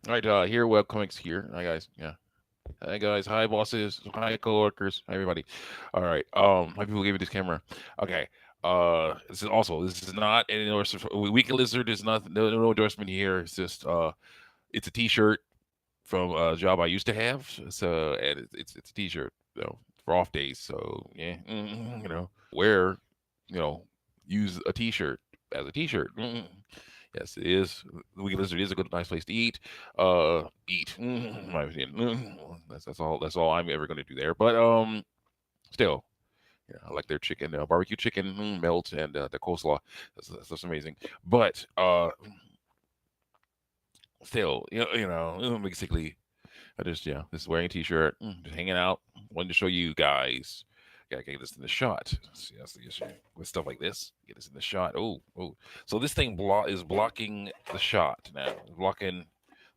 All right, here webcomics here. Hi guys. Yeah. Hi guys. Hi bosses. Hi coworkers. Hi everybody. All right. My people gave me this camera. Okay. This is not an endorsement. Weekend Lizard is not no endorsement here. It's just it's a T-shirt from a job I used to have. So and it's a T-shirt, for off days. So yeah, wear, you know, use a T-shirt as a T-shirt. Yes, it is. The Weekend Lizard is a good, nice place to eat. Eat. In my opinion. That's all. That's all I'm ever going to do there. But still, yeah, I like their chicken, barbecue chicken melt, and the coleslaw. That's amazing. But still, basically, I just just wearing a t-shirt, just hanging out. Wanted to show you guys. Gotta get this in the shot. See, that's the issue with stuff like this. Get this in the shot. Oh, oh. So this thing is blocking the shot now. Blocking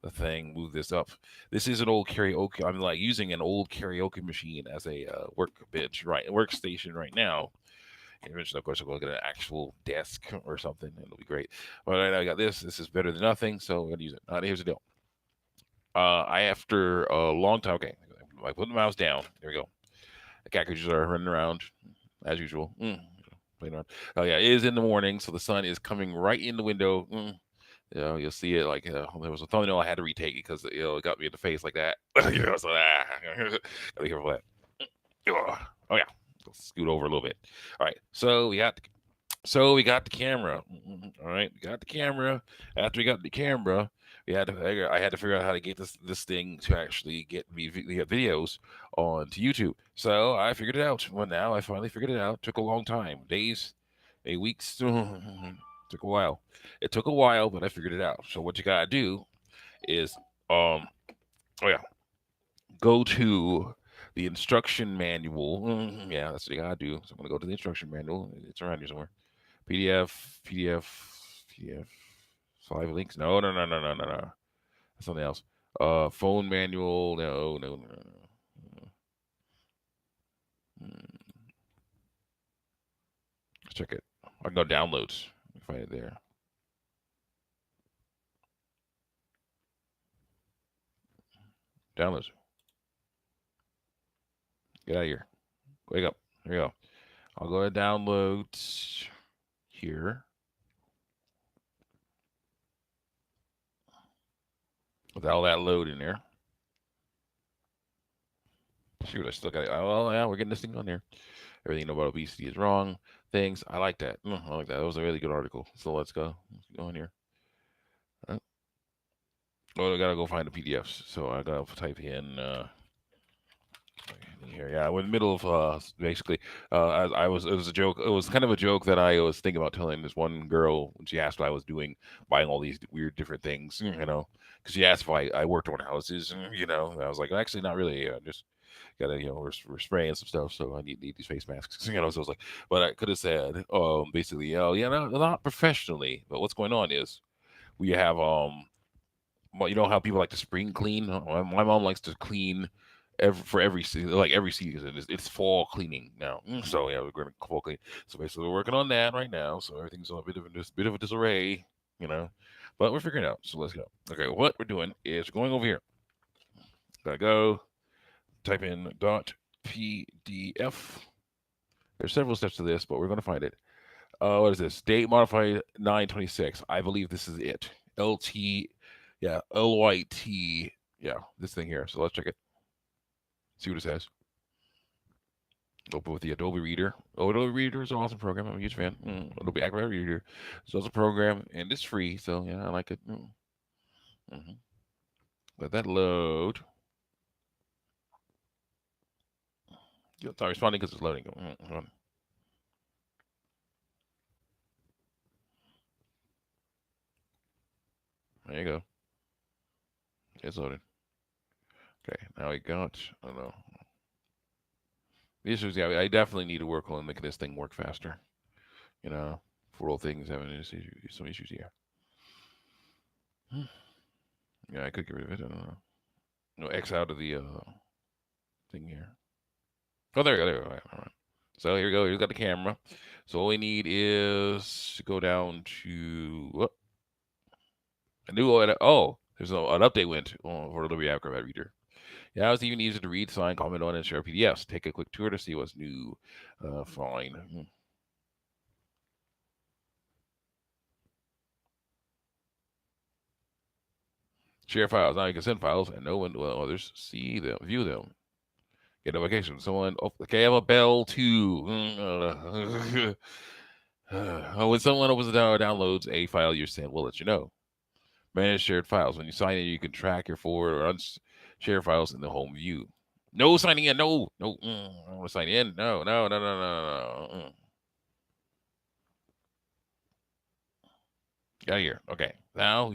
the thing. Move this up. This is an old karaoke. I'm like using an old karaoke machine as a workbench, right? Workstation right now. And eventually, of course, I'll go get an actual desk or something. It'll be great. But right now I got this. This is better than nothing, so I'm gonna use it. Here's the deal. I after a long time. Okay, I put the mouse down. There we go. The cockroaches are running around as usual. Playing around. Oh yeah, it is in the morning, so the sun is coming right in the window. You'll see it like there was a thumbnail I had to retake because it got me in the face like that. So gotta be careful with that. Oh yeah, scoot over a little bit. All right, so we got the camera. All right, we got the camera. After we got the camera, I had to figure out how to get this thing to actually get me videos onto YouTube. So I figured it out. Well, now I finally figured it out. Took a long time, days, weeks. Took a while. It took a while, but I figured it out. So what you gotta do is, um, oh yeah, go to the instruction manual. Yeah, that's what you gotta do. So I'm gonna go to the instruction manual. It's around here somewhere. PDF, 5 links. No, no, no, no, no, no, no. That's something else. Phone manual. No, no, no, no. Let's check it. I can go downloads. Find it there. Downloads. Get out of here. Wake up. There you go. I'll go to downloads here. With all that load in there. Shoot, I still got it. Oh, well, yeah, we're getting this thing on there. Everything about obesity is wrong. Things. I like that. I like that. That was a really good article. So let's go. Let's go in here. Uh, Oh, I gotta go find the PDFs. So I gotta type in here. Yeah, we're in the middle of basically. I was. It was a joke. It was kind of a joke that I was thinking about telling this one girl when she asked what I was doing, buying all these weird different things. Because she asked if I worked on houses. And I was like, actually, not really. Just gotta, we're spraying some stuff, so I need these face masks. So I was like, but I could have said, basically, yeah, no, not professionally, but what's going on is we have well, you know how people like to spring clean. My mom likes to clean for every season, like every season. It's fall cleaning now. So yeah, we're going to fall clean. So basically, we're working on that right now. So everything's a bit of a disarray, you know, but we're figuring it out. So let's go. Okay, what we're doing is going over here. Gotta go type in dot PDF. There's several steps to this, but we're going to find it. What is this? Date modified 9/26. I believe this is it. LT, yeah, LYT, yeah, this thing here. So let's check it. See what it says. Open with the Adobe Reader. Oh, Adobe Reader is an awesome program. I'm a huge fan. Adobe Acrobat Reader. So it's a program and it's free. So yeah, I like it. Mm-hmm. Let that load. It's not responding because it's loading. There you go. It's loaded. Okay, now we got. I don't know. The issues, yeah, I definitely need to work on making this thing work faster. You know, for all things having some issues here. Yeah, I could get rid of it. I don't know. No, X out of the thing here. Oh, there we go. There we go. All right. So here we go. Here's got the camera. So all we need is to go down to a new. Oh, There's an update went for Adobe Acrobat Reader. Yeah, it's even easier to read, sign, comment on, and share PDFs. Take a quick tour to see what's new. Fine. Share files. Now you can send files and no one will others see them, view them. Get notifications. Someone, oh, okay, I have a bell too. When someone opens the or downloads a file you sent, we'll let you know. Manage shared files. When you sign in, you can track your forward or unshare files in the home view. No signing in. No, no. I don't want to sign in. No, no, no, no, no, no. Got here. Okay. Now,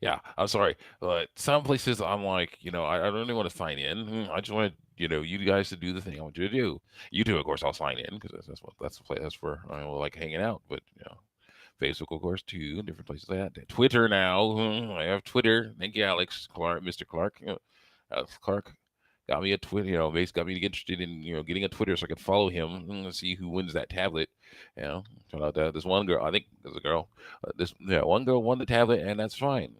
yeah, I'm sorry. But some places I'm like, I don't really want to sign in. I just want, you guys to do the thing I want you to do. You do, of course, I'll sign in because that's the place, that's where I like hanging out. But, Facebook, of course, too, different places like that. Twitter now. I have Twitter. Thank you, Alex Clark, Mr. Clark. Alex Clark got me a Twitter. Base got me interested in getting a Twitter so I could follow him and see who wins that tablet. Turned out that this one girl, I think there's a girl, one girl won the tablet, and that's fine.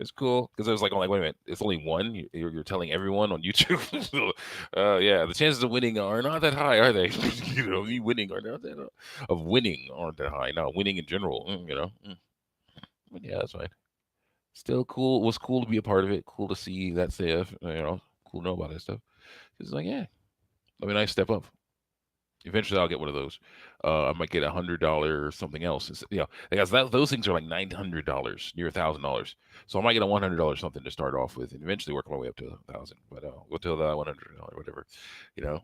It's cool because it was like, I'm like, wait a minute, it's only one. You're telling everyone on YouTube. So, yeah, the chances of winning are not that high, are they? Me winning are not that of winning aren't that high. Not winning in general. But yeah, that's fine. Still cool. It was cool to be a part of it. Cool to see that stuff. Cool to know about that stuff. It's like, yeah, I mean, I step up. Eventually, I'll get one of those. I might get $100 or something else. Because those things are like $900, near $1,000. So I might get a $100 something to start off with, and eventually work my way up to 1,000. But go till the $100, whatever. You know.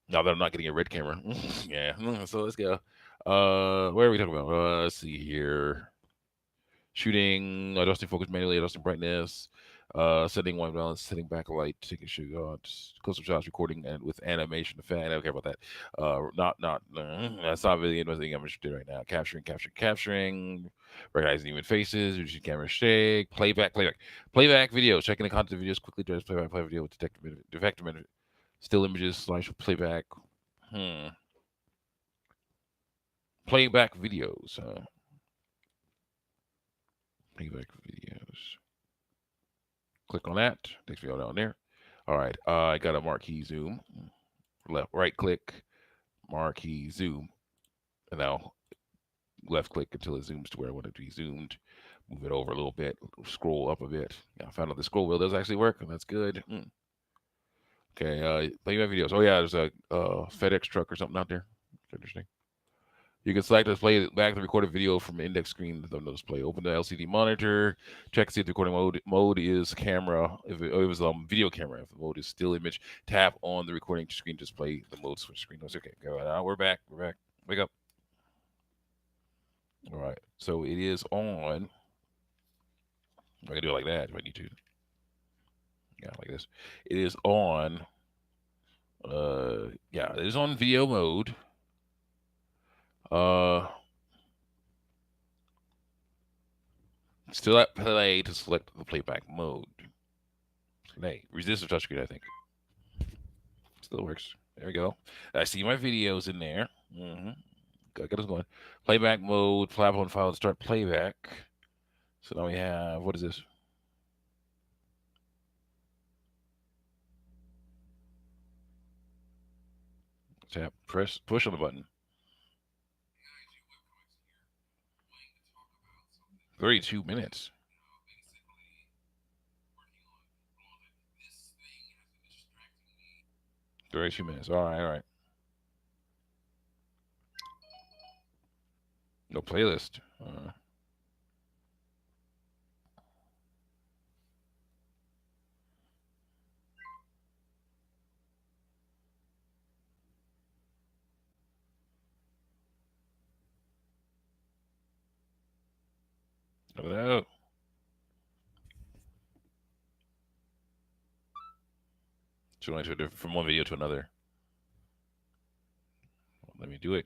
Now that I'm not getting a red camera, yeah. So let's go. Where are we talking about? Let's see here. Shooting, adjusting focus manually, adjusting brightness, setting white balance, setting backlight, taking shots, close-up shots, recording, and with animation effect. I don't care about that. That's not really anything I'm interested in right now. Capturing, recognizing human faces, using camera shake, playback video, checking the content of videos quickly, just play video with defective still images slash playback. Playback videos. Playback videos. Click on that. Takes me all down there. All right. I got a marquee zoom. Right click, marquee zoom. And now left click until it zooms to where I want it to be zoomed. Move it over a little bit. Scroll up a bit. Yeah, I found out the scroll wheel does actually work, and that's good. Okay. Playback videos. Oh yeah, there's a FedEx truck or something out there. Interesting. You can select to play back the recorded video from the index screen of the display. Open the LCD monitor. Check to see if the recording mode is camera. If it was video camera, if the mode is still image, tap on the recording screen to display the mode switch screen. Okay, go now. We're back. Wake up. All right. So it is on. I can do it like that if I need to. Yeah, like this. It is on. Yeah, it is on video mode. Still at play to select the playback mode. Play. Resistive touchscreen, I think. Still works. There we go. I see my videos in there. Got us going. Playback mode. Flap on file to start playback. So now we have, what is this? Tap, press, push on the button. 32 minutes. 32 minutes. All right, all right. No playlist. Hello. So I to from one video to another. Let me do it.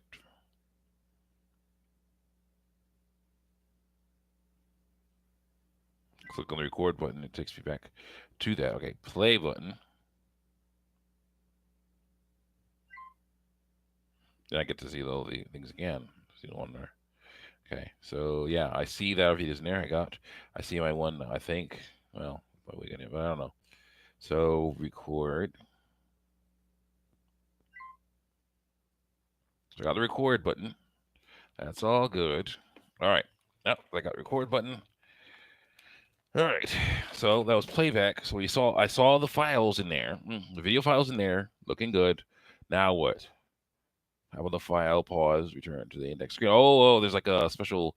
Click on the record button. It takes me back to that. Okay, play button. Then I get to see all the things again. See the one there. Okay, so yeah, I see that our video's in there. I see my one. I think. Well, what we gonna? But I don't know. So record. So I got the record button. That's all good. All right. Yep, I got the record button. All right. So that was playback. So I saw the files in there. The video files in there, looking good. Now what? How about the file pause, return to the index screen? There's like a special,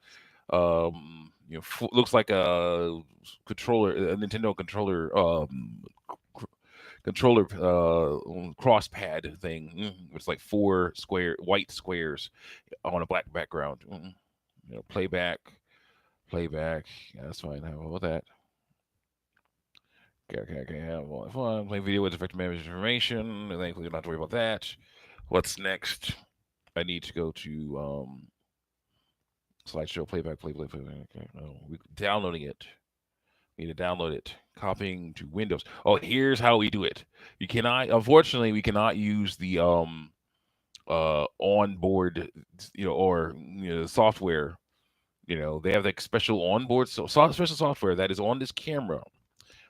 looks like a controller, a Nintendo controller, controller cross pad thing. It's like four white squares on a black background. Playback, playback. Yeah, that's fine. How about that? Okay. Have fun. Play video with effective management information. Thankfully, you don't have to worry about that. What's next? I need to go to slideshow playback. Okay. Downloading it. We need to download it. Copying to Windows. Oh, here's how we do it. You cannot. Unfortunately, we cannot use the onboard, or software. They have like special onboard special software that is on this camera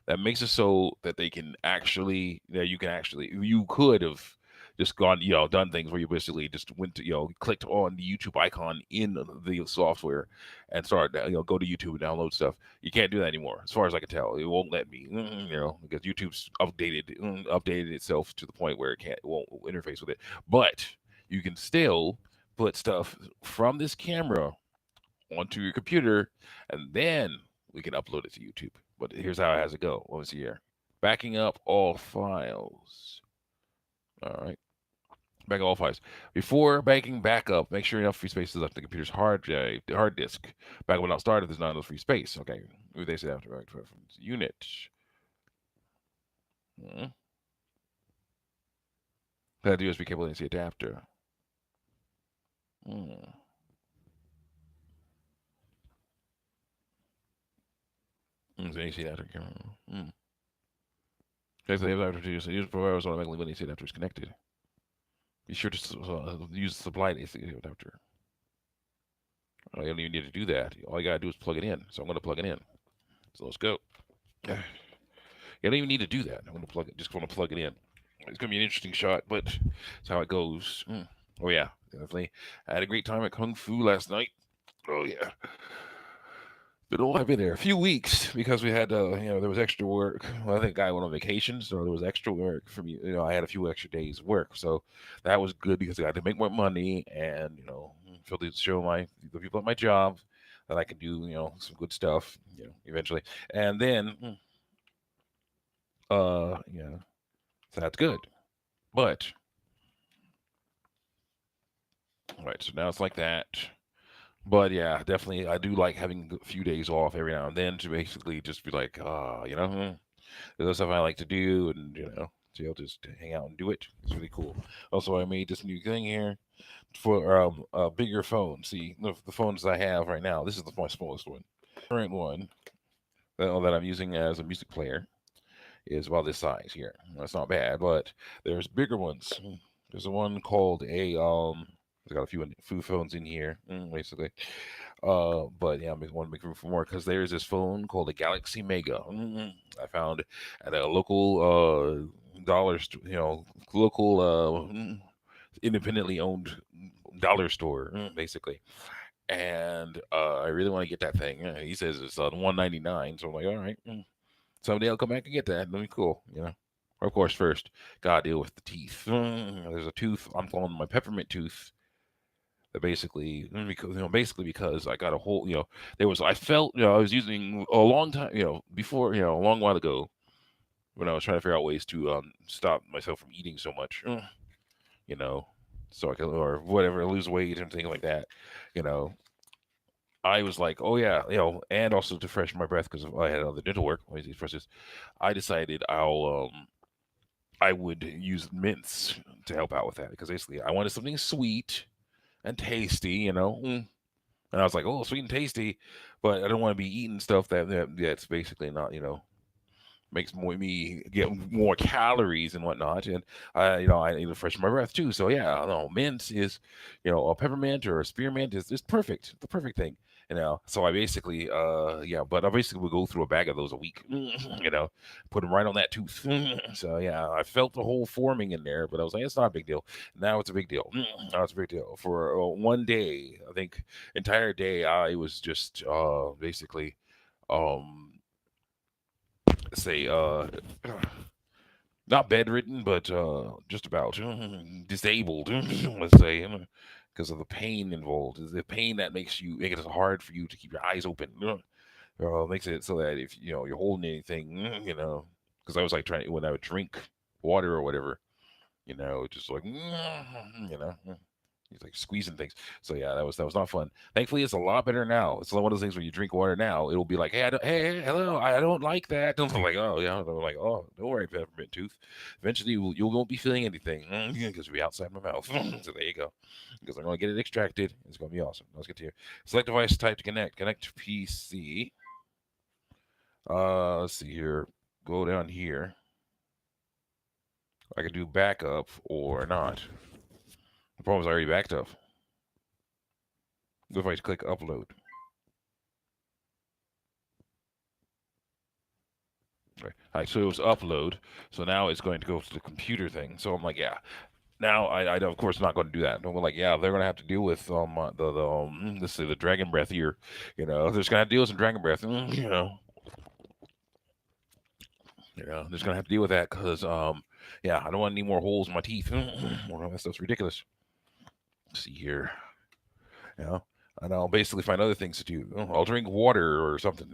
that makes it so that they can actually, you could have just gone, done things where you basically just went to, clicked on the YouTube icon in the software and started, go to YouTube and download stuff. You can't do that anymore, as far as I can tell. It won't let me, because YouTube's updated itself to the point where it won't interface with it. But you can still put stuff from this camera onto your computer, and then we can upload it to YouTube. But here's how it has to go. What was here? Backing up all files. All right. Back all files. Before backing backup, make sure enough free space is left the computer's hard disk. Backup will not start if there's not enough free space. Okay. They say after preference unit. That USB cable and adapter. AC adapter. Okay, so the adapter to use providers automatically when the AC adapter is connected. Be sure to use the supplied AC adapter. You don't even need to do that. All you gotta do is plug it in. So I'm gonna plug it in. So let's go. You don't even need to do that. I'm gonna plug it. Just gonna plug it in. It's gonna be an interesting shot, but that's how it goes. Oh yeah, definitely. I had a great time at Kung Fu last night. Oh yeah. I've been there a few weeks because we had, there was extra work. Well, I think I went on vacation, so there was extra work for me. I had a few extra days of work, so that was good because I had to make more money and show the people at my job that I can do some good stuff, eventually. And then, yeah, so that's good. But all right, so now it's like that. But yeah, definitely, I do like having a few days off every now and then to basically just be like, there's stuff I like to do, and so I'll just hang out and do it. It's really cool. Also, I made this new thing here for a bigger phone. See, the phones I have right now. This is my smallest one. Current one that I'm using as a music player is about this size here. That's not bad, but there's bigger ones. There's a one called It's got a few phones in here, basically. But yeah, I want to make room for more because there's this phone called the Galaxy Mega. I found at a local dollar, local independently owned dollar store, basically. And I really want to get that thing. He says it's on 199, so I'm like, all right, someday I'll come back and get that. That'll be cool, Of course, first, gotta deal with the teeth. There's a tooth. I'm calling my peppermint tooth that basically because I got a whole, I felt, I was using a long time, before, a long while ago when I was trying to figure out ways to stop myself from eating so much, you know, so I could, or whatever, lose weight and things like that, you know. I was like, oh yeah, and also to freshen my breath because I had other dental work. I decided I would use mints to help out with that because basically I wanted something sweet and tasty, And I was like, oh, sweet and tasty, but I don't want to be eating stuff that's basically not, makes me get more calories and whatnot. And I need to freshen my breath too. So yeah, no, mint is, a peppermint or a spearmint is perfect, the perfect thing. So I basically, yeah, but I basically would go through a bag of those a week, put them right on that tooth. So yeah, I felt the whole forming in there, but I was like, it's not a big deal. Now it's a big deal. Now it's a big deal. For one day, I think, entire day, I was just basically, um, say, not bedridden, but just about disabled, let's say, because of the pain involved. Is the pain that makes it hard for you to keep your eyes open. Makes it so that if you're holding anything, because I was like trying when I would drink water or whatever, just like he's like squeezing things. So yeah, that was not fun. Thankfully, it's a lot better now. It's one of those things when you drink water now, it'll be like, hey, hey, hello, I don't like that. I'm like, oh yeah, I'm like, oh, don't worry, peppermint tooth. Eventually, you won't be feeling anything because it'll be outside my mouth. So there you go. Because I'm gonna get it extracted. It's gonna be awesome. Let's get to here. Select device type to connect. Connect to PC. Let's see here. Go down here. I can do backup or not. The problem is I already backed up. What if I click upload? Right. All right, so it was upload. So now it's going to go to the computer thing. So I'm like, yeah. Now I of course not going to do that. I'm like, yeah, they're going to have to deal with let's say the dragon breath here. They're just going to have to deal with some dragon breath. They're just going to have to deal with that because yeah, I don't want any more holes in my teeth. Well, that stuff's ridiculous. Let's see here. Yeah. And I'll basically find other things to do. I'll drink water or something.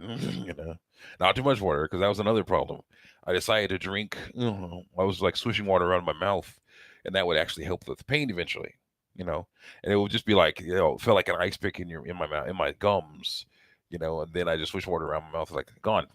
Not too much water because that was another problem. I decided to drink. I was like swishing water around my mouth, and that would actually help with the pain eventually. And it would just be like it felt like an ice pick in my mouth in my gums. And then I just swish water around my mouth, like gone.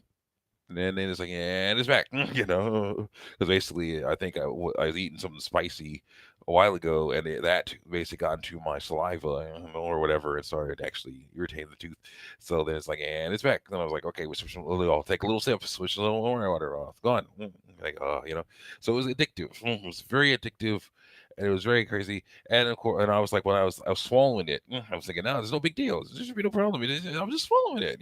And then it's like, and it's back, because basically, I think I was eating something spicy a while ago, and that basically got into my saliva or whatever, and started actually irritating the tooth. So then it's like, and it's back. And I was like, okay, I'll take a little sip, switch a little more water off, gone. Like, so it was addictive. It was very addictive. And it was very crazy, and of course, and I was like, when I was swallowing it, I was thinking, no, there's no big deal. There should be no problem. I'm just swallowing it,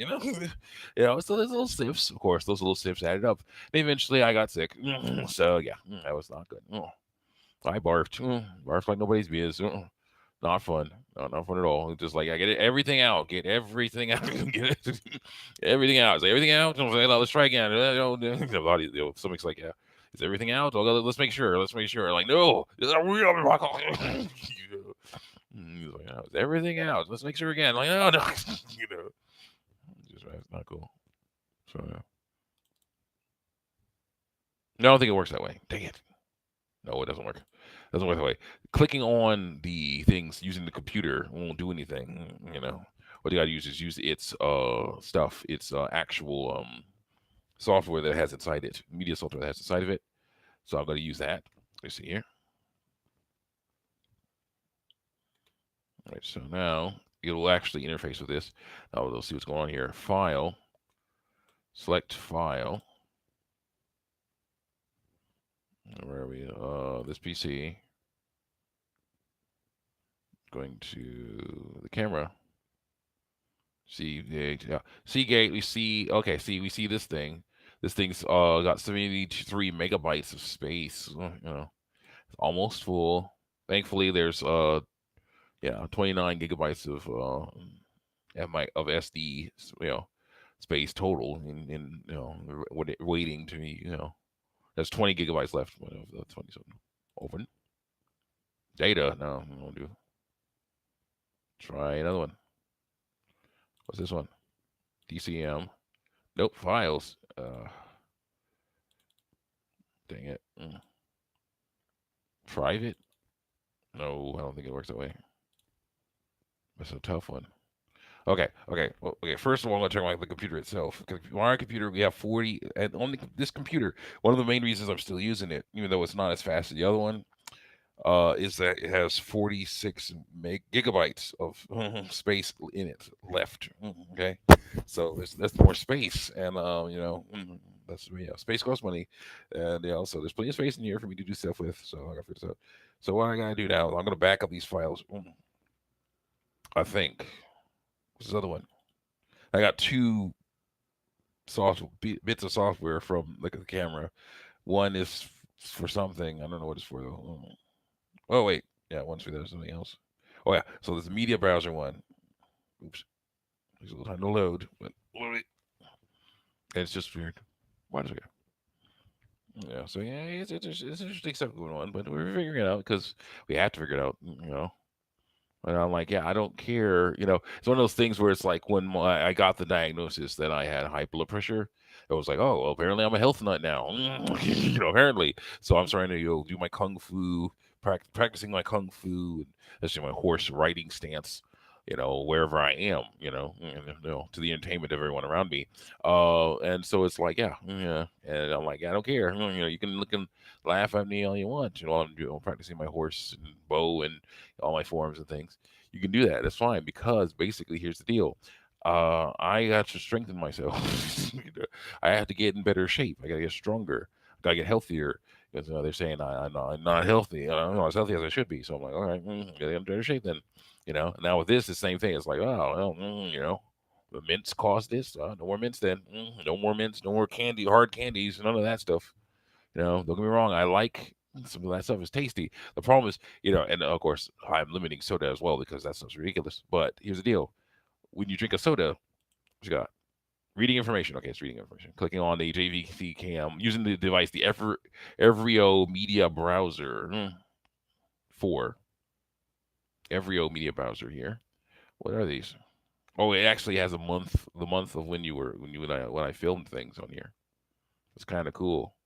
so those little sips, of course, those little sips added up. And eventually, I got sick. So yeah, that was not good. I barfed, barfed like nobody's business. Not fun. No, not fun at all. Just like I get everything out, get everything out, everything out. Is everything out? Let's try again. Somebody's like, yeah, is everything out? Let's make sure. Let's make sure. Like, no, is that real? He's like, no, is everything out? Let's make sure again. Like, no, no, just that's not cool. So yeah. No, I don't think it works that way. Dang it. No, it doesn't work. It doesn't work that way. Clicking on the things using the computer won't do anything. What you gotta use its stuff, its actual software that has inside it, media software that has inside of it. So I'm gonna use that. Let's see here. All right, so now it'll actually interface with this. Now we'll see what's going on here. File, select file. Where are we? This PC. Going to the camera. Seagate. We see. Okay. See, we see this thing. This thing's got 73 megabytes of space. Almost full. Thankfully, there's 29 gigabytes of SD space total in waiting to me. There's 20 gigabytes left of the 20 something. Open data. No, I won't do. Try another one. What's this one? DCM. Nope. Files. Dang it. Private? No, I don't think it works that way. That's a tough one. Okay. Well, okay. First of all, I'm going to talk about the computer itself. On our computer, we have 40, and on this computer, one of the main reasons I'm still using it, even though it's not as fast as the other one, is that it has 46 gigabytes of space in it left. Okay, so that's more space, and that's yeah. Space costs money, and yeah, so there's plenty of space in here for me to do stuff with. So I gotta figure this out. So what I gotta do now? I'm gonna back up these files. I think what's this other one? I got two bits of software from like the camera. One is for something. I don't know what it's for though. Oh wait, yeah, one's for something else. Oh yeah, so there's a media browser one. Oops, takes a little time to load, but it's just weird. Why does it go? Yeah, so yeah, it's interesting stuff going on, but we're figuring it out because we have to figure it out, And I'm like, yeah, I don't care. It's one of those things where it's like when I got the diagnosis that I had high blood pressure, it was like, oh, well, apparently I'm a health nut now. Apparently. So I'm starting to do my kung fu, practicing my kung fu, and especially my horse riding stance. Wherever I am, to the entertainment of everyone around me. And so it's like, yeah. And I'm like, I don't care. You can look and laugh at me all you want. While I'm practicing my horse and bow and all my forms and things. You can do that. That's fine because basically, here's the deal. I got to strengthen myself. I have to get in better shape. I got to get stronger. I got to get healthier. Because they're saying I'm not healthy. I'm not as healthy as I should be. So I'm like, all right, got to get in better shape then. Now with this, the same thing. It's like, oh, well, the mints cost this. No more mints then. No more mints. No more candy, hard candies. None of that stuff. Don't get me wrong. I like some of that stuff is tasty. The problem is, and of course, I'm limiting soda as well because that stuff's ridiculous. But here's the deal: when you drink a soda, what you got? Reading information. Okay, it's reading information. Clicking on the JVC cam using the device, the Evrio Media Browser for Evrio Media Browser here. What are these? Oh, it actually has the month of when I filmed things on here. It's kind of cool.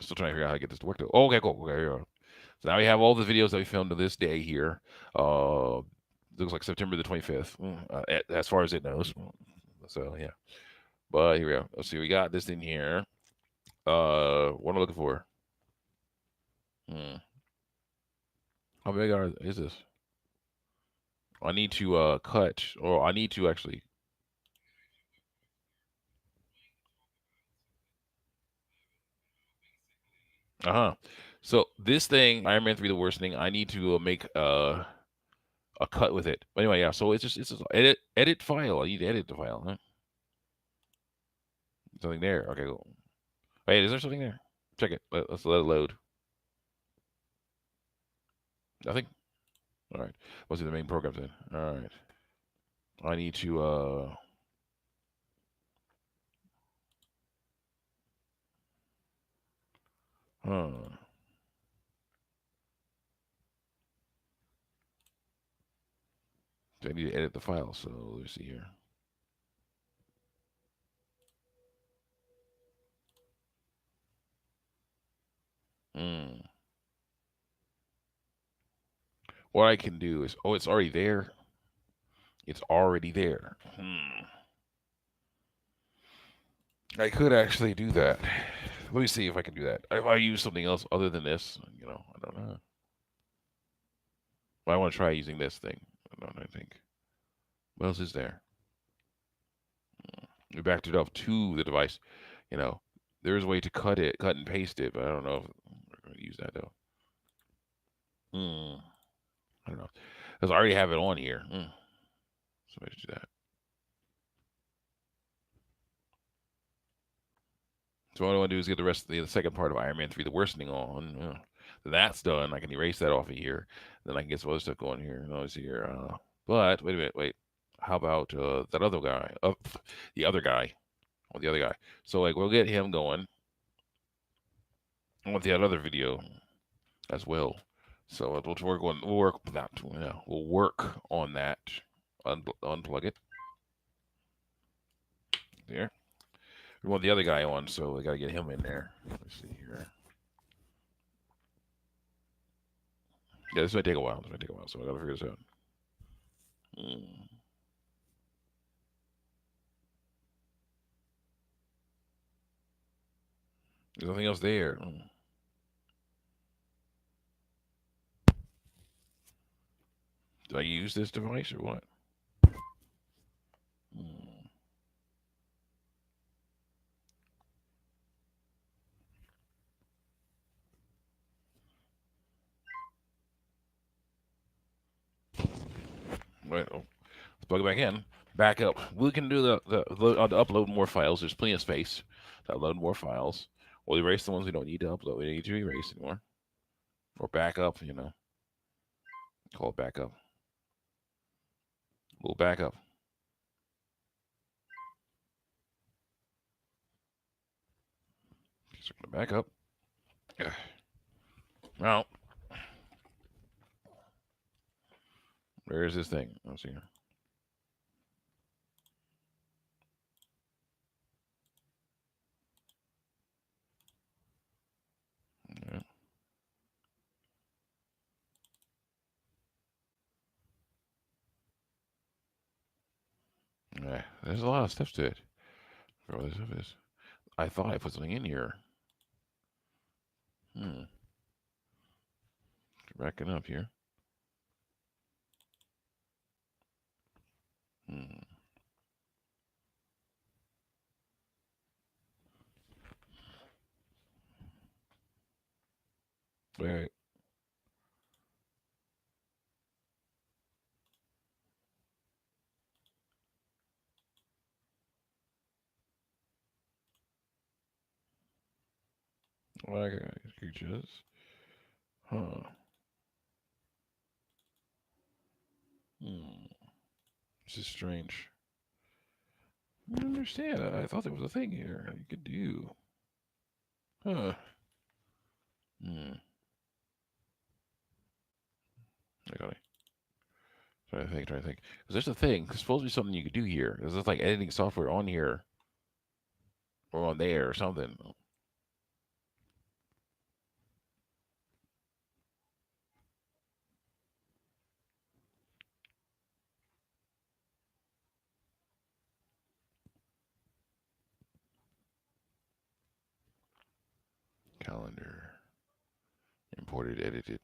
Still trying to figure out how to get this to work though. Oh, okay, cool. Okay, here we go. So now we have all the videos that we filmed to this day here. Looks like September the 25th, as far as it knows. So yeah, but here we go. Let's see. We got this in here. What am I looking for? Hmm. How big is this? I need to cut, or I need to actually. Uh huh. So this thing, Iron Man 3: The Worsening, I need to make a cut with it. But anyway, yeah. So it's just edit file. I need to edit the file. Huh? Something there. Okay, cool. Wait, is there something there? Check it. Let's let it load. Nothing. All right. Let's see the main programs then. All right. I need to huh. So I need to edit the file. So let's see here. Hmm. What I can do is, it's already there. It's already there. I could actually do that. Let me see if I can do that. If I use something else other than this, I don't know. But I want to try using this thing. I think. What else is there? We backed it up to the device. You know, there's a way to cut and paste it, but I don't know if we're going to use that though. I don't know. Because I already have it on here. So let's do that. So what I want to do is get the rest of the second part of Iron Man 3, the worsening on. Then that's done. I can erase that off of here. Then I can get some other stuff going here. Let's see here. But wait a minute. Wait. How about that other guy? The other guy. Or the other guy. So like we'll get him going. I want that other video as well. So we'll work that. Yeah, we'll work on that. Unplug it. There. We want the other guy on, so we gotta get him in there. Let's see here. Yeah, this might take a while. So I gotta figure this out. Mm. There's nothing else there. Do I use this device or what? Mm. Right. Let's plug it back in. Back up. We can do to upload more files. There's plenty of space to upload more files. We'll erase the ones we don't need to upload. We need to erase anymore. Or back up, Call it back up. We'll back up. So we're gonna back up. Now, where is this thing? Let's see. Yeah. Yeah, there's a lot of stuff to it. For what this stuff is. I thought I put something in here. Hmm. Backing up here. Hmm. Wait. Like creatures. Huh. Hmm. This is strange. I don't understand. I thought there was a thing here you could do. Huh. Hmm. I got it. Trying to think. Because there's a thing. There's supposed to be something you could do here. There's just like editing software on here or on there or something. Calendar. Imported, edited.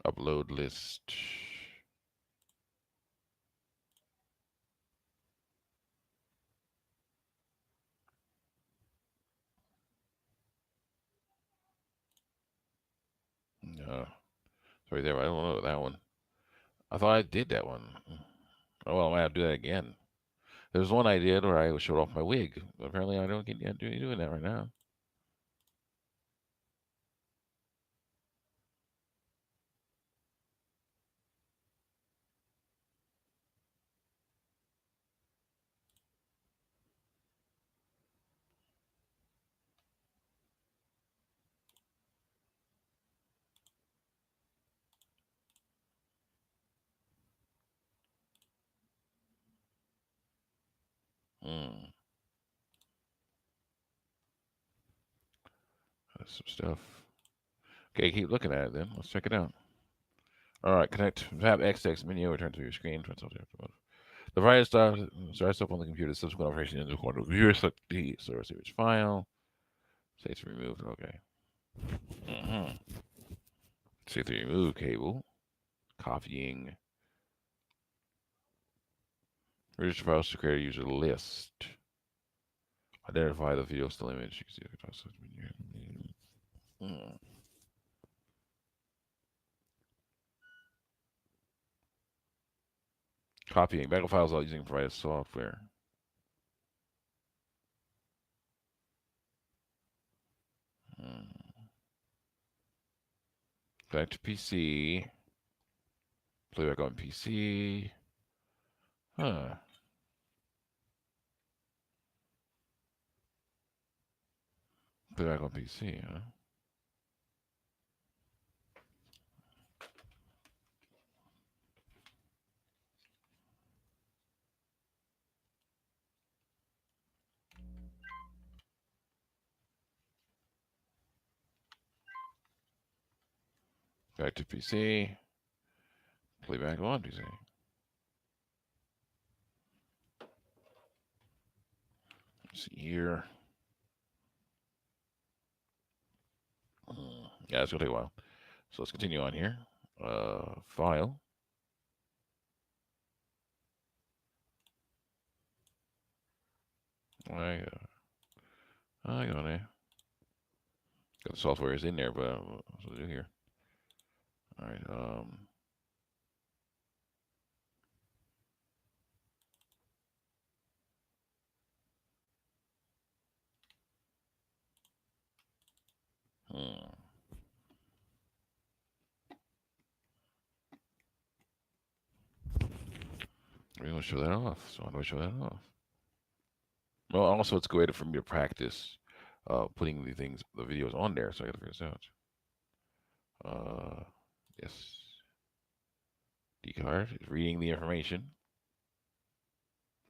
Upload list. No. Sorry there. I don't know that one. I thought I did that one. Oh well, I might have to do that again. There was one I did where I showed off my wig. Apparently, I don't get doing that right now. Hmm. That's some stuff. Okay, keep looking at it then. Let's check it out. All right, connect. Tap XX menu. Return to your screen. The virus starts up on the computer. Subsequent operation in the corner of the computer. Select the source image file. Say it's removed. Okay. Mm-hmm. See the remove cable. Copying. Register files to create a user list. Identify the video still image. You can see the mm. Copying backup files while using provided software. Mm. Back to PC. Playback on PC. Huh. Playback on PC, huh? Back to PC. Playback on PC. Let's see here. Yeah, it's gonna take a while. So let's continue on here. File. I got it. Got the software is in there, but what's to do here? All right. Hmm. We don't show that off. So how do I show that off? Well, also it's great for me to practice putting the videos on there. So I got to figure this out. Yes. D card is reading the information.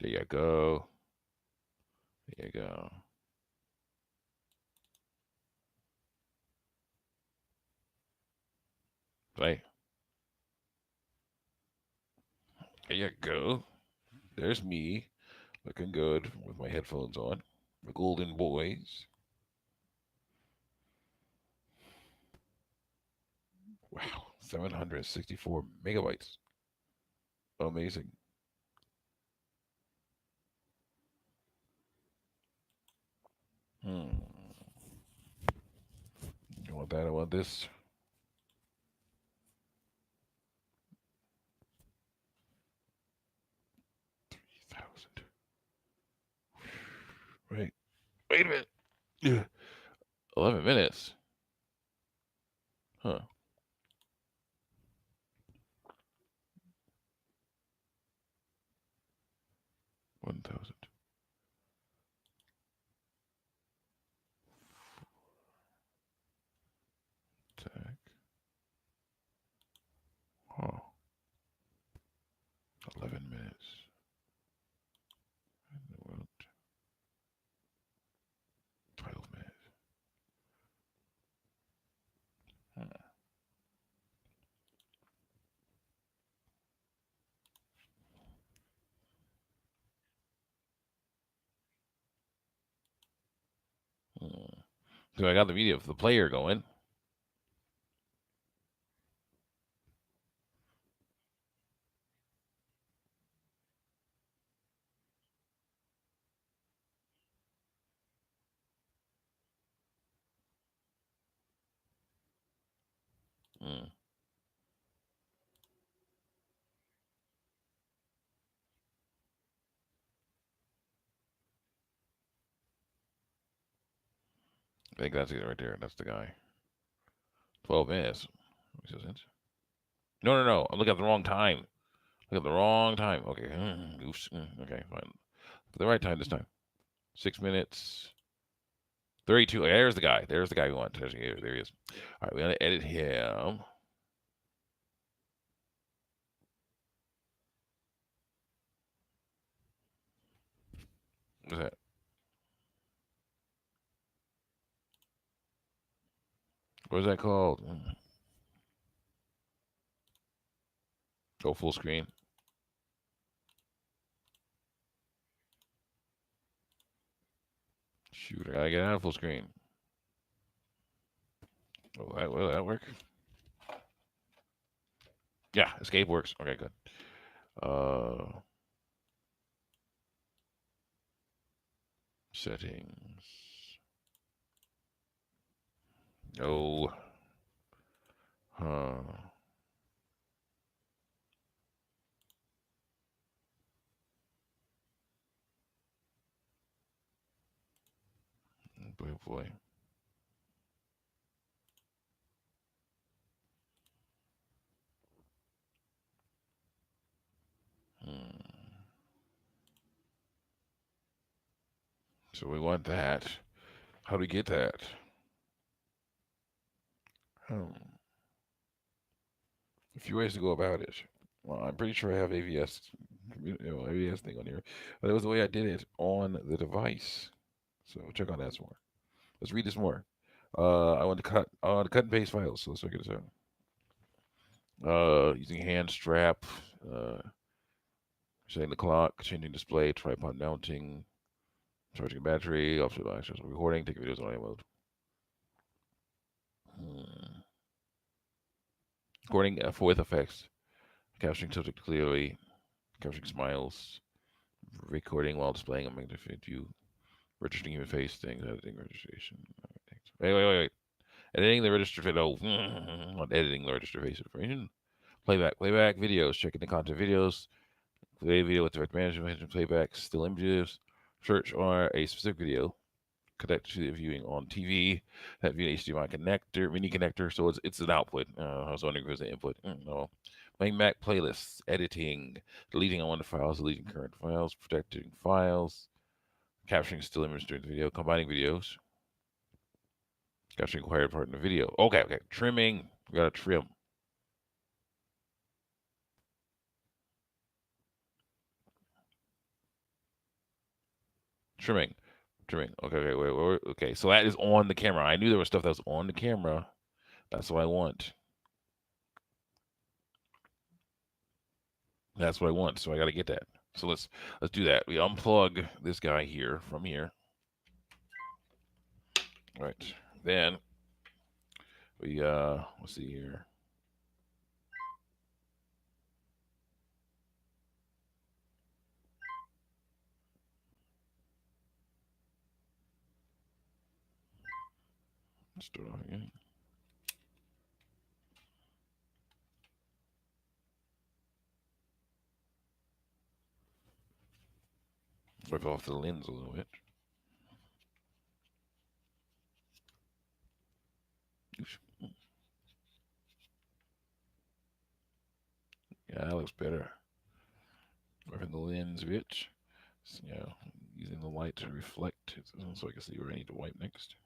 There you go. There you go. Play. There you go. There's me looking good with my headphones on. The Golden Boys. Wow. 764 megabytes. Amazing. Hmm. You want that? I want this. 3,000. Wait. Wait a minute. Yeah. 11 minutes. Huh. 1,000. Tag. Huh. 11 minutes. 12 minutes. Hmm. Hmm. So I got the video of the player going. Hmm. I think that's it right there. That's the guy. 12 minutes. No, no, no. I'm looking at the wrong time. Look at the wrong time. Okay. Oops. Okay, fine. The right time this time. 6 minutes. 32. Okay, there's the guy. There's the guy we want. There he is. All right, we're going to edit him. What's that? What's that called? Go full screen. Shoot, I gotta get out of full screen. Will that work? Yeah, escape works. Okay, good. Settings. No. Huh. Boy, oh boy. Hmm. So we want that. How do we get that? A few ways to go about it. Well, I'm pretty sure I have AVS, AVS thing on here, but it was the way I did it on the device. So check on that some more. Let's read this more. I want to cut and paste files. So let's check this out. Using hand strap, uh, setting the clock, changing display, tripod mounting, charging battery, offset access, recording, taking videos on audio mode. Hmm. Recording for with effects, capturing subject clearly, capturing smiles, recording while displaying a magnified view, registering human face things, editing registration. Wait. Editing the registered video. Not editing the registered face information. Playback videos. Checking the content videos. Play video with direct management, playback, still images. Search on a specific video. connect to the viewing on TV. That via HDMI connector, mini connector. So it's an output. I was wondering if it was an input. No. Main Mac playlists, editing, deleting unwanted files, deleting current files, protecting files, capturing still image during the video, combining videos, capturing required part in the video. Okay. Trimming. We gotta trim. Trimming. Okay. Okay. So that is on the camera. I knew there was stuff that was on the camera. That's what I want. That's what I want. So I got to get that. So let's do that. We unplug this guy here from here. All right. Then we let's see here. Let's do it off again. Wipe off the lens a little bit. Oops. Yeah, that looks better. Wiping the lens a bit. So, using the light to reflect it, so I can see where I need to wipe next.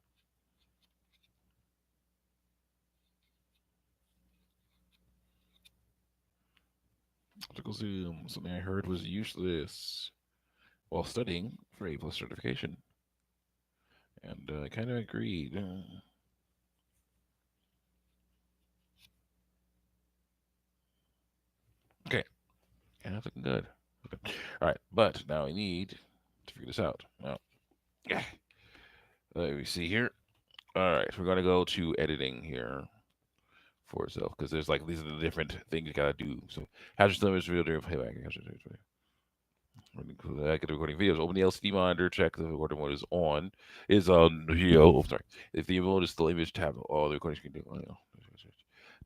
Optical zoom, something I heard was useless while studying for A+ certification. And I kind of agreed. Okay. Yeah, that's looking good. Okay. All right, but now I need to figure this out. Now, let me see here. All right, we're gonna go to editing here for itself because there's like these are the different things you gotta do. So, capture still image video during playback. Recording videos. Open the LCD monitor. Check the recording mode is on. Is on video. Oh, sorry. If the mode is still image, tap all the recording screen.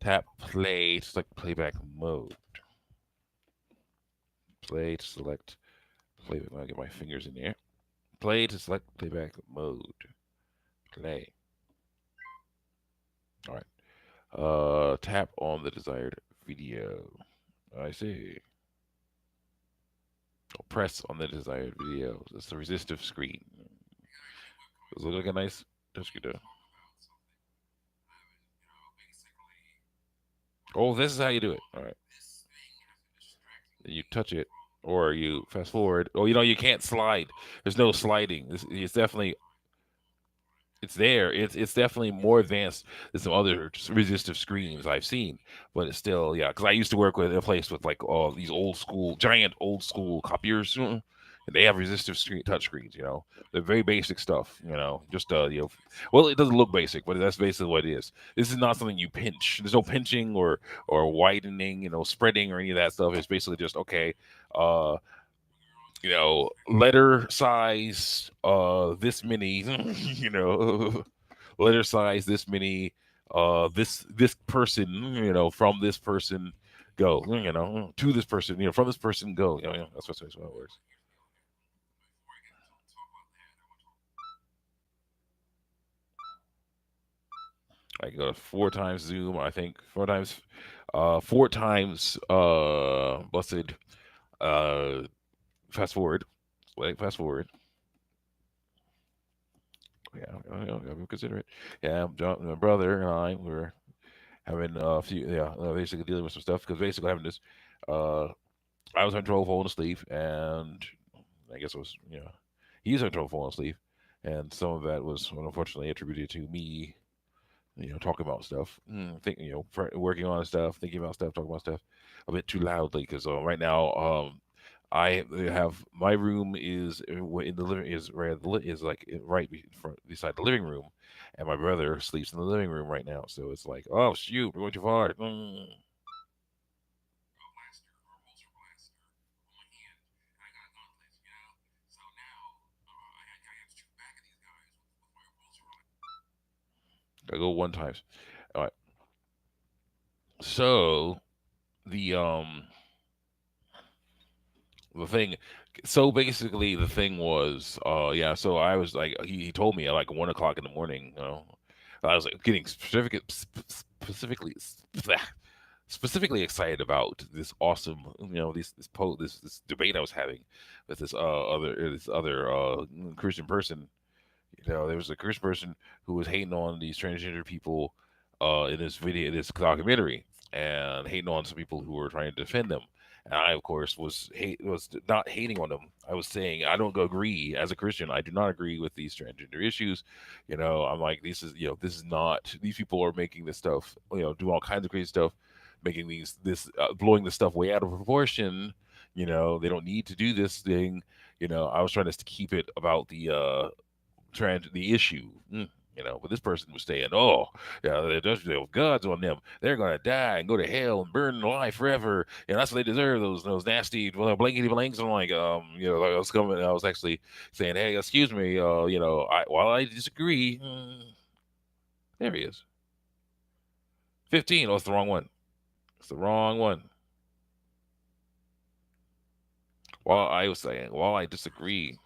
Tap play to select playback mode. Play to select playback. I'll get my fingers in there. Play to select playback mode. Play. All right. Tap on the desired video. I see. Press on the desired video. It's the resistive screen. Does it look like a nice touchscreen though? Oh, this is how you do it. All right. You touch it, or you fast forward. Oh, you can't slide. There's no sliding. It's definitely it's there. It's definitely more advanced than some other resistive screens I've seen, but it's still Because I used to work with a place with like all these giant old school copiers. And they have resistive screen touch screens. They're very basic stuff. Just well, it doesn't look basic, but that's basically what it is. This is not something you pinch. There's no pinching or widening, spreading or any of that stuff. It's basically just okay. Uh, letter size this many letter size this many this person from this person go to this person from this person go that's how it works. I go to 4 times zoom, I think 4 times busted uh fast forward. Fast forward. Yeah, I consider it. Yeah, John, my brother and I were having a few, basically dealing with some stuff because basically having this, uh, I was having trouble falling asleep, and I guess it was, he was having trouble falling asleep, and some of that was unfortunately attributed to me, talking about stuff, working on stuff, thinking about stuff, talking about stuff a bit too loudly because right now, I have my room is in the living is where is like right beside the living room, and my brother sleeps in the living room right now. So it's like, oh shoot, we're going too far. I go 1 times. All right. So the the thing so basically the thing was yeah, so I was like he told me at like 1 o'clock in the morning, I was like getting specifically specifically excited about this awesome, this debate I was having with this other Christian person. There was a Christian person who was hating on these transgender people in this video, this documentary, and hating on some people who were trying to defend them. And I, of course, was not hating on them. I was saying I don't agree as a Christian. I do not agree with these transgender issues. I'm like, this is not. These people are making this stuff. Do all kinds of crazy stuff, making blowing this stuff way out of proportion. They don't need to do this thing. I was trying to keep it about the issue. But this person was saying, "Oh, yeah, there's God's on them. They're gonna die and go to hell and burn alive forever, and that's what they deserve. Those nasty blankety blanks." I'm like, I was coming. I was actually saying, "Hey, excuse me, while I disagree, there he is, 15. Oh, it's the wrong one. It's the wrong one." While I was saying, while I disagree,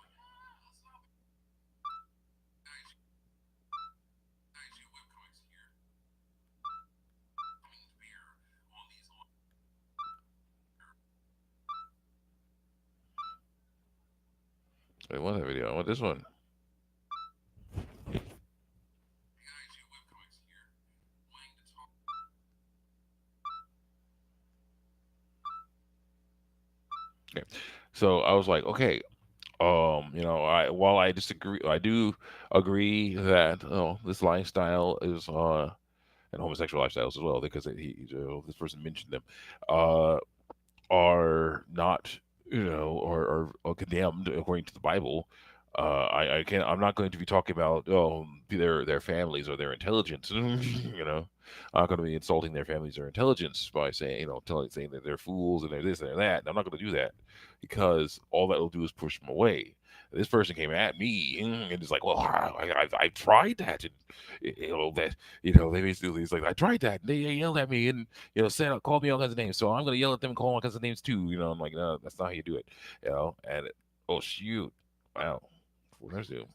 I want that video. I want this one. Okay. So I was like, okay, I while I disagree, I do agree that this lifestyle is and homosexual lifestyles as well because this person mentioned them uh are not are condemned according to the Bible. I can't. I'm not going to be talking about their families or their intelligence. I'm not going to be insulting their families or intelligence by saying saying that they're fools and they're this and they're that. And I'm not going to do that because all that will do is push them away. This person came at me and it's like, well, I tried that, and they basically it's like I tried that. And they yelled at me and said called me all kinds of names. So I'm gonna yell at them and call all kinds of names too. I'm like, no, that's not how you do it. Oh shoot, wow, where's it?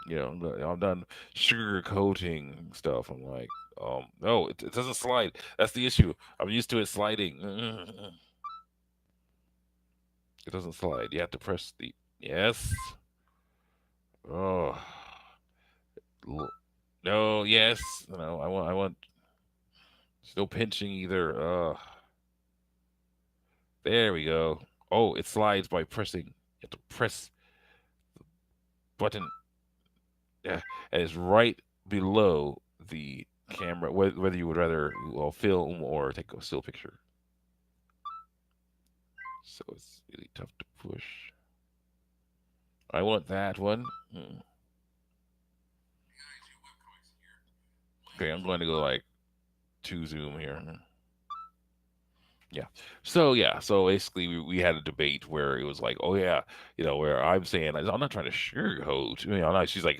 I'm done sugarcoating stuff. I'm like, no, it doesn't slide. That's the issue. I'm used to it sliding. It doesn't slide. You have to press the yes. Oh, no, yes. No, I want still pinching either. There we go. Oh, it slides by pressing. You have to press button. Yeah, and it's right below the camera. Whether you would rather film or take a still picture. So it's really tough to push. I want that one. Okay, I'm going to go like two zoom here. Yeah. So basically, we had a debate where it was like, oh yeah, where I'm saying I'm not trying to sugarcoat. She's like,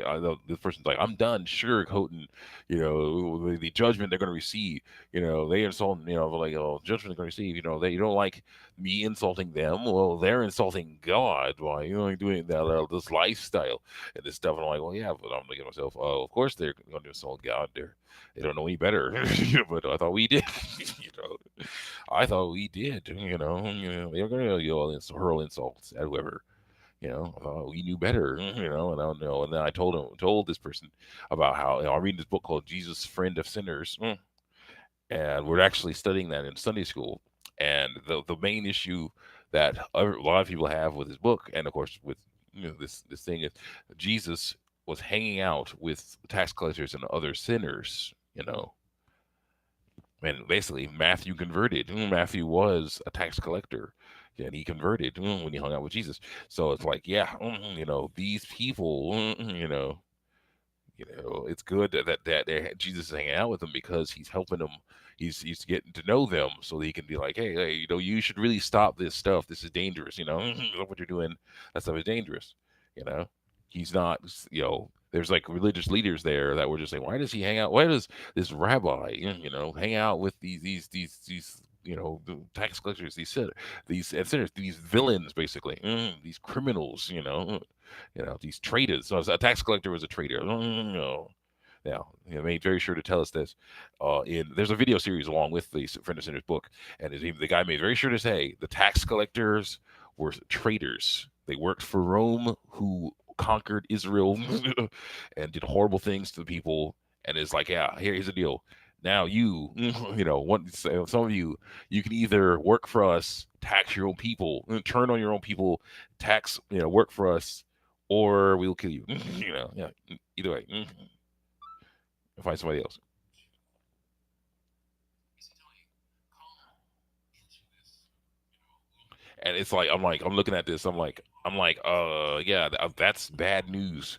this person's like, I'm done sugarcoating. The judgment they're going to receive. They insult. Like, oh, judgment they're going to receive. They you don't like me insulting them. Well, they're insulting God by doing that this lifestyle and this stuff. And I'm like, well, yeah, but I'm thinking to myself, oh, of course they're going to insult God. They don't know any better. But I thought we did. I thought we did. They were going to hurl insults at whoever. I thought we knew better. And I don't know. And then I told this person about how I'm reading this book called Jesus, Friend of Sinners, and we're actually studying that in Sunday school. And the main issue that a lot of people have with this book, and of course with this thing is Jesus was hanging out with tax collectors and other sinners. And basically, Matthew converted. Matthew was a tax collector, and he converted when he hung out with Jesus. So it's like, yeah, these people, it's good that Jesus is hanging out with them because he's helping them. He's getting to know them so that he can be like, hey, you should really stop this stuff. This is dangerous. What you're doing. That stuff is dangerous. You know, he's not. There's like religious leaders there that were just saying, why does he hang out? Why does this rabbi, hang out with these the tax collectors, these and sinners, these villains, basically, these criminals, these traitors. So a tax collector was a traitor. Now, made very sure to tell us this. There's a video series along with the Friend of Sinners book, and the guy made very sure to say the tax collectors were traitors. They worked for Rome, who conquered Israel and did horrible things to the people. And it's like, yeah, here's the deal. Now you, some of you can either work for us, tax your own people, turn on your own people, tax, work for us, or we'll kill you. Yeah, either way, find somebody else. And it's like I'm looking at this. I'm like, yeah, that's bad news.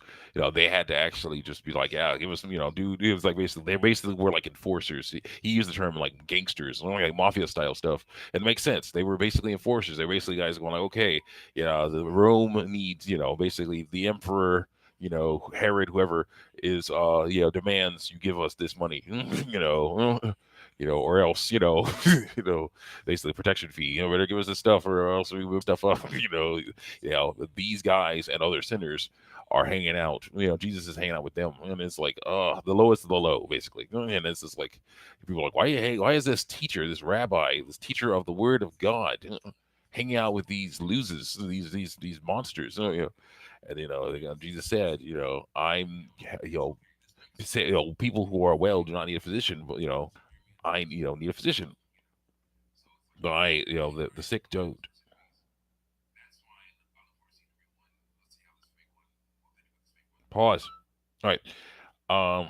They had to actually just be like, yeah, it was, dude, it was like they basically were like enforcers. He used the term like gangsters, like mafia style stuff. It makes sense. They were basically enforcers. They're basically guys going like, okay, yeah, the Rome needs, basically the emperor. Herod, whoever is, demands you give us this money, or else, basically protection fee. Better give us this stuff, or else we move stuff up. These guys and other sinners are hanging out. Jesus is hanging out with them, and it's like, the lowest of the low, basically. And it's just like people are like, why is this teacher, this rabbi, this teacher of the word of God, hanging out with these losers, these monsters? And Jesus said, I'm, say, people who are well do not need a physician, but I need a physician. But the sick don't. Pause. All right. Um.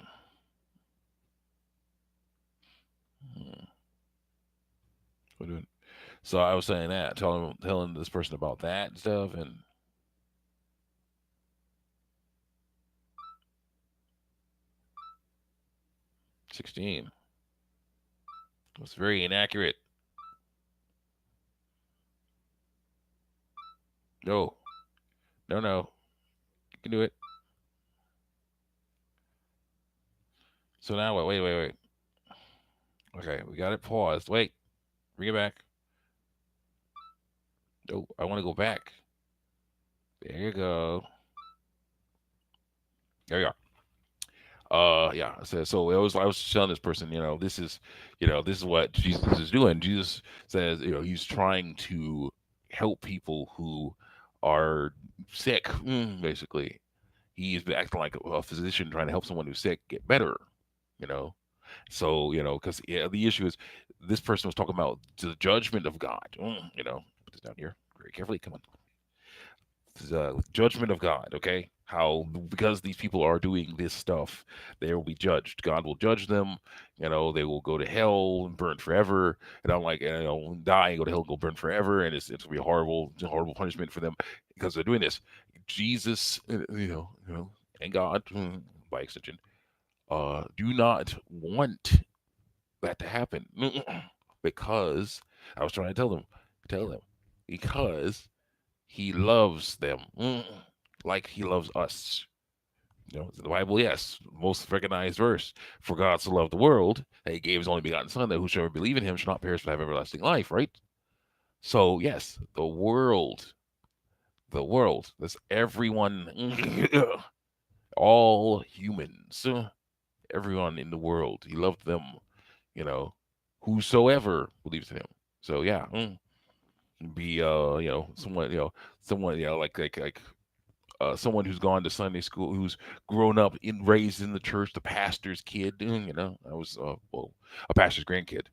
What doing? So I was saying that, telling this person about that and stuff, and 16 was very inaccurate. No, no, you can do it. So now what? Wait. Okay, we got it paused. Wait, bring it back. No, I want to go back. There you go. There you are. Yeah. So I was telling this person, this is what Jesus is doing. Jesus says, he's trying to help people who are sick, basically. He's acting like a physician trying to help someone who's sick get better, you know. So, because the issue is this person was talking about the judgment of God. Put this down here very carefully. Come on, the judgment of God. Okay, how because these people are doing this stuff, they will be judged. God will judge them. They will go to hell and burn forever. And I'm like, die and go to hell, and go burn forever, and it's gonna be horrible punishment for them because they're doing this. Jesus, and God, by extension, do not want that to happen because I was trying to tell them because he loves them like he loves us. The Bible, yes, most recognized verse. For God so loved the world that he gave his only begotten Son, that whosoever believe in him shall not perish but have everlasting life, right? So, yes, the world, that's everyone, all humans, everyone in the world. He loved them, you know, whosoever believes in him. So, yeah, be, someone, like someone who's gone to Sunday school, who's grown up raised in the church, the pastor's kid. I was a pastor's grandkid.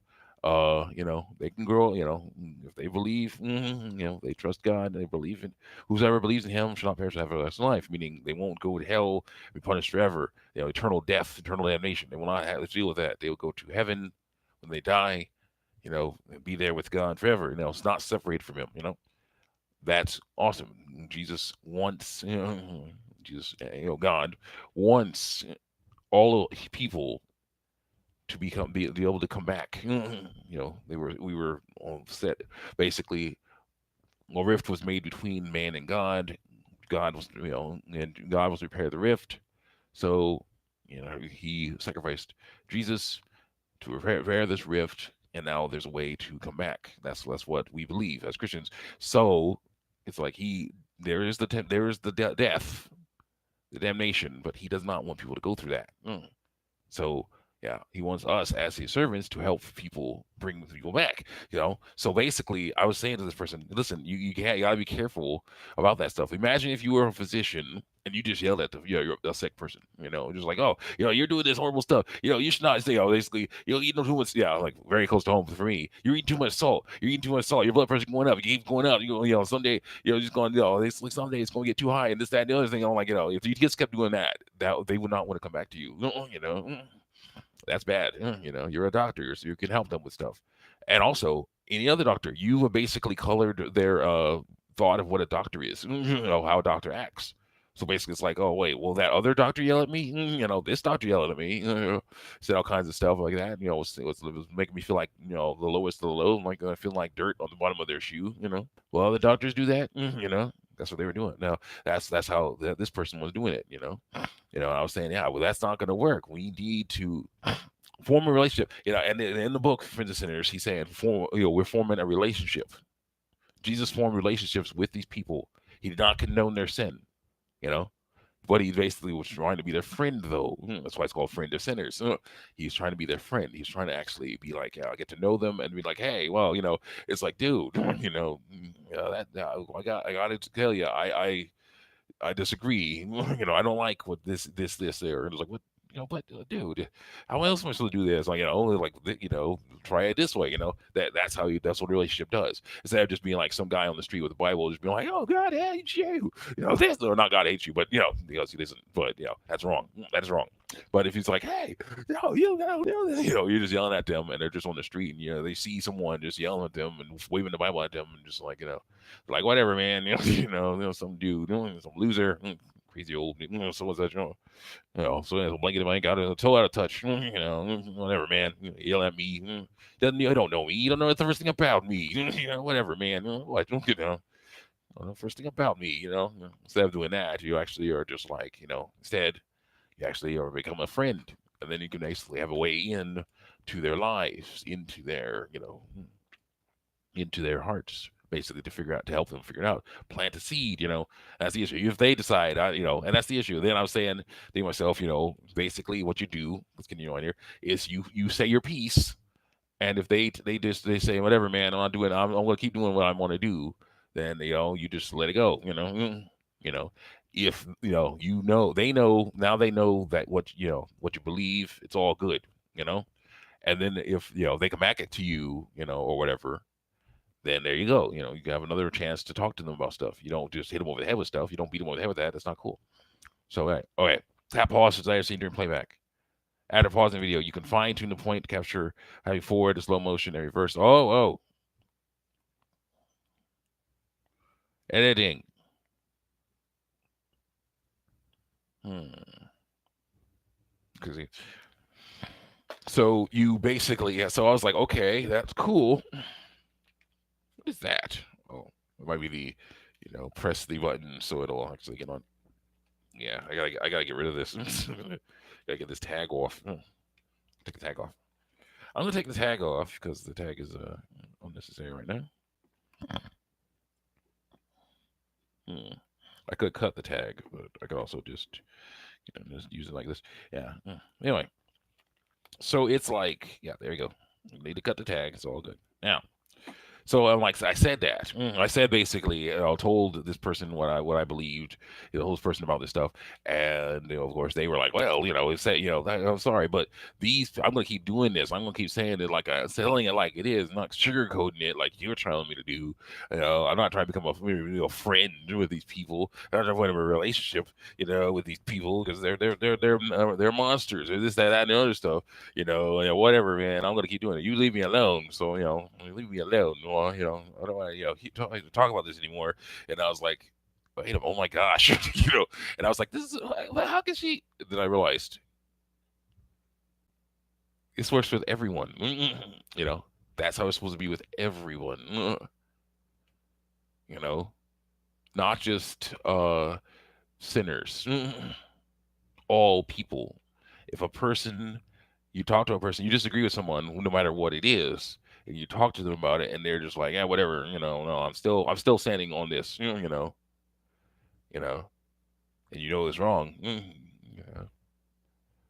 They can grow. If they believe, they trust God, they believe in whoever believes in Him shall not perish but have everlasting life. Meaning they won't go to hell, be punished forever. Eternal death, eternal damnation. They will not have to deal with that. They will go to heaven when they die. And be there with God forever. It's not separated from Him. That's awesome. Jesus wants, God wants all people to be able to come back. We were all set. Basically, a rift was made between man and God. And God was to repair the rift. So, He sacrificed Jesus to repair this rift. and now there's a way to come back. That's what we believe as Christians. So it's like there is there is the death, the damnation, but he does not want people to go through that. So yeah, he wants us as his servants to help people bring people back. So basically, I was saying to this person, listen, you gotta be careful about that stuff. Imagine if you were a physician and you just yelled at you're a sick person, just like, oh, you're doing this horrible stuff. You should not say, basically, eating too much. Yeah, like very close to home for me. You're eating too much salt. You're eating too much salt. Your blood pressure going up. You keep going up. Someday, just going, like someday it's going to get too high, and this, that, and the other thing. I'm like, if you just kept doing that, they would not want to come back to you. That's bad. You're a doctor, so you can help them with stuff. And also, any other doctor, you have basically colored their thought of what a doctor is, how a doctor acts. So basically, it's like, oh wait, will that other doctor yell at me? This doctor yelled at me. Said all kinds of stuff like that. It was making me feel like the lowest of the low, like I feel like dirt on the bottom of their shoe. Well, other doctors do that. That's what they were doing. Now that's how this person was doing it. I was saying, yeah, well, that's not going to work. We need to form a relationship. And in the book, Friends of Sinners, he's saying, we're forming a relationship. Jesus formed relationships with these people. He did not condone their sin, but he basically was trying to be their friend, though. That's why it's called Friend of Sinners. He's trying to be their friend. He's trying to actually be like, get to know them and be like, hey, well, it's like, dude, I got to tell you, I disagree. I don't like what this, there. And it's like, what, but dude, how else am I supposed to do this? Like, try it this way. That's what a relationship does. Instead of just being like some guy on the street with the Bible, just being like, oh, God hates you. This, or not God hates you, but because he doesn't. But that's wrong. That is wrong. But if he's like, hey, you're just yelling at them, and they're just on the street, and they see someone just yelling at them and waving the Bible at them, and just like whatever, man, some dude, some loser, crazy old, someone said, so a blanket in my got a toe out of touch, whatever, man, yell at me, doesn't you don't know me, you don't know the first thing about me, whatever, man, what, don't know the first thing about me, instead of doing that, you actually are just like, instead, you actually are become a friend, and then you can basically have a way in to their lives, into their hearts, basically to help them figure it out, plant a seed. That's the issue. If they decide, and that's the issue. Then I was saying to myself, basically what you do, let's continue on here, is you say your piece, and if they say whatever, man, I'm not doing, I'm going to keep doing what I want to do, then you just let it go. You know, if they know now, they know that what you believe, it's all good. And then if they come back to you, or whatever, then there you go. You have another chance to talk to them about stuff. You don't just hit them over the head with stuff. You don't beat them over the head with that. That's not cool. So, okay. Tap pause as I have seen during playback. After pausing the video, you can fine tune the point to capture having forward, to slow motion, and reverse. Oh. Editing. So you basically, so I was like, okay, that's cool. What is that? Oh, it might be the, press the button so it'll actually get on. Yeah, I gotta get rid of this. Gotta get this tag off. Take the tag off. I'm gonna take the tag off because the tag is unnecessary right now. I could cut the tag, but I could also just use it like this. Yeah. Anyway, so it's like, yeah, there you go. You need to cut the tag. It's all good. Now, so I'm like, I said that. I said basically, I told this person what I believed, the whole person about this stuff, and of course they were like, well, I'm sorry, but I'm gonna keep doing this. I'm gonna keep saying it like selling it like it is, not sugarcoating it like you're telling me to do. I'm not trying to become a friend with these people. I'm not trying to have a relationship, with these people because they're monsters. Or this, that, and the other stuff. Whatever, man. I'm gonna keep doing it. You leave me alone. So leave me alone. Well, I don't want to talk about this anymore. And I was like, wait a minute, oh my gosh, and I was like, this is how can she? And then I realized this works with everyone. That's how it's supposed to be with everyone. Not just sinners, all people. If a person You talk to a person, you disagree with someone, no matter what it is, and you talk to them about it, and they're just like, yeah, whatever, no, I'm still standing on this, you know, and you know it's wrong, yeah,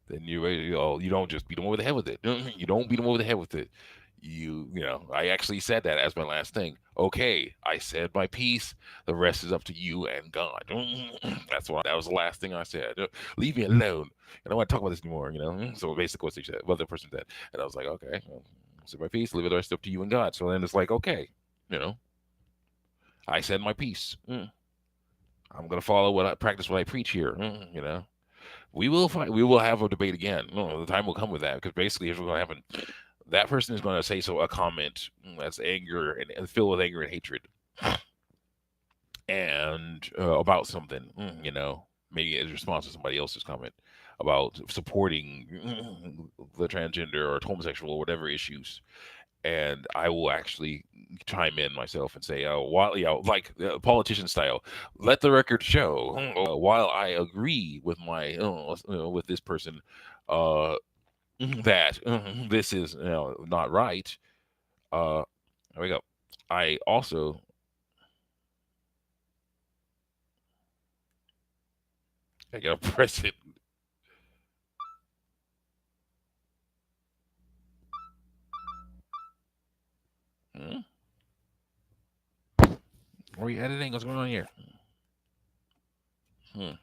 then you don't just beat them over the head with it. You don't beat them over the head with it. I actually said that as my last thing. Okay, I said my piece. The rest is up to you and God. That was the last thing I said. Leave me alone. I don't want to talk about this anymore. So basically, what they said, what the person said, and I was like, okay, well, I said my piece. Leave the rest up to you and God. So then it's like, okay, you know, I said my piece. I'm gonna follow practice what I preach here. We will fight. We will have a debate again. No, the time will come with that because basically, here's what's going to happen. That person is going to say a comment that's anger and filled with anger and hatred, and about something. Maybe in response to somebody else's comment about supporting the transgender or homosexual or whatever issues, and I will actually chime in myself and say, while like politician style, let the record show. While I agree with with this person, uh, that this is not right. Uh, there we go. I also I gotta press it. Hmm? Are we editing? What's going on here? Hmm.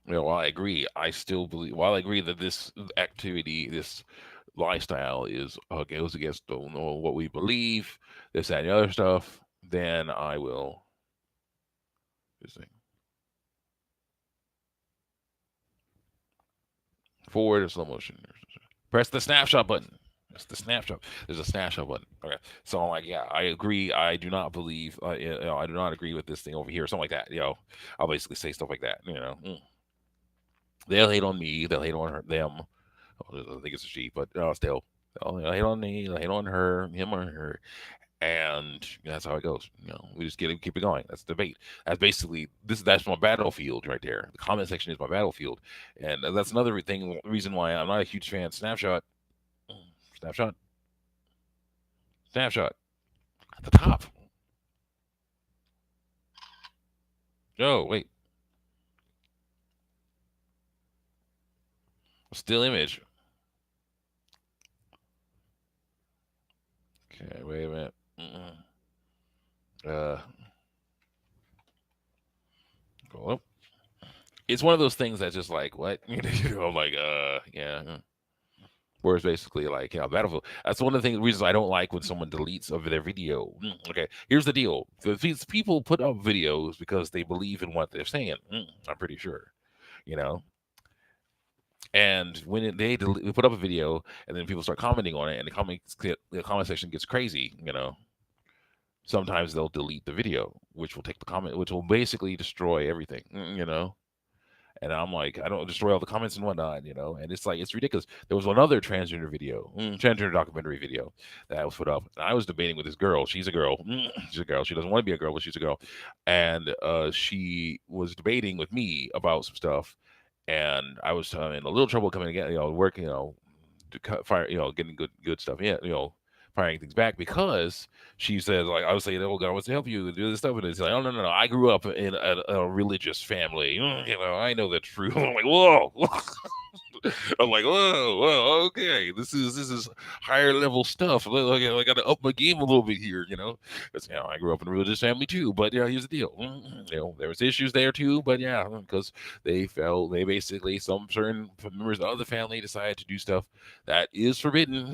While I agree, I still believe. While I agree that this activity, this lifestyle goes against what we believe, this that, and the other stuff, then I will just say forward or slow motion. Press the snapshot button. It's the snapshot. There's a snapshot button. Okay. So I'm like, yeah, I agree. I do not believe. I do not agree with this thing over here. Something like that. I'll basically say stuff like that. They'll hate on me. They'll hate on them. I think it's a she, but still, they'll hate on me. They'll hate on her, him or her, and that's how it goes. We just keep it going. That's debate. That's basically that's my battlefield right there. The comment section is my battlefield, and that's another reason why I'm not a huge fan of Snapshot. Snapshot. Snapshot at the top. Oh wait, still image. Okay, wait a minute. Uh, go up. It's one of those things that's just like what I'm like, yeah. Whereas basically, like, Battlefield. That's one of the reasons I don't like when someone deletes of their video. Okay, here's the deal: these people put up videos because they believe in what they're saying. I'm pretty sure, you know. And when they put up a video, and then people start commenting on it, and the comment section gets crazy, sometimes they'll delete the video, which will take the comment, which will basically destroy everything, And I'm like, I don't destroy all the comments and whatnot, And it's like it's ridiculous. There was another transgender documentary video that was put up, and I was debating with this girl. She's a girl. She's a girl. She doesn't want to be a girl, but she's a girl, and she was debating with me about some stuff, and I was in a little trouble coming again, working, to cut fire, getting good stuff in, firing things back because she said, like, I was saying, oh, God wants to help you do this stuff, and it's like, oh, no, I grew up in a religious family, I know that's true. I'm like, whoa. I'm like, whoa, okay, this is higher level stuff. Like, I got to up my game a little bit here, because I grew up in a religious family too. But yeah, here's the deal, there was issues there too. But yeah, because they basically some certain members of the family decided to do stuff that is forbidden,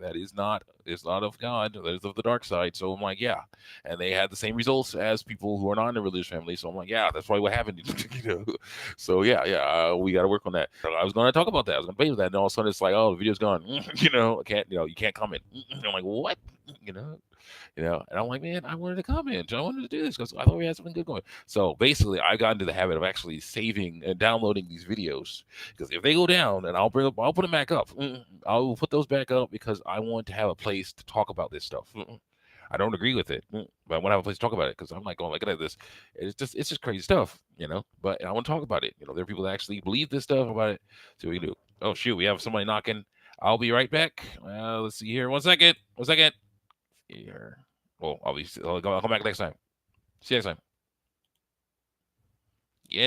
that is not it's not of God, that is of the dark side. So I'm like, yeah, and they had the same results as people who are not in a religious family. So I'm like, yeah, that's probably what happened. So yeah, we got to work on that. I was going to talk about that. I was going to play with that, and all of a sudden it's like, oh, the video's gone. I can't, you can't comment. I'm like, what? And I'm like, man, I wanted to comment. I wanted to do this because I thought we had something good going. So basically, I got into the habit of actually saving and downloading these videos because if they go down, and I'll put them back up. I will put those back up because I want to have a place to talk about this stuff. I don't agree with it, but I want to have a place to talk about it because I'm like going looking at this. It's just crazy stuff, you know. But I want to talk about it. You know, there are people that actually believe this stuff about it. So we do. Oh shoot, we have somebody knocking. I'll be right back. Let's see here. 1 second. 1 second. Here. Well, I'll come back next time. See you next time.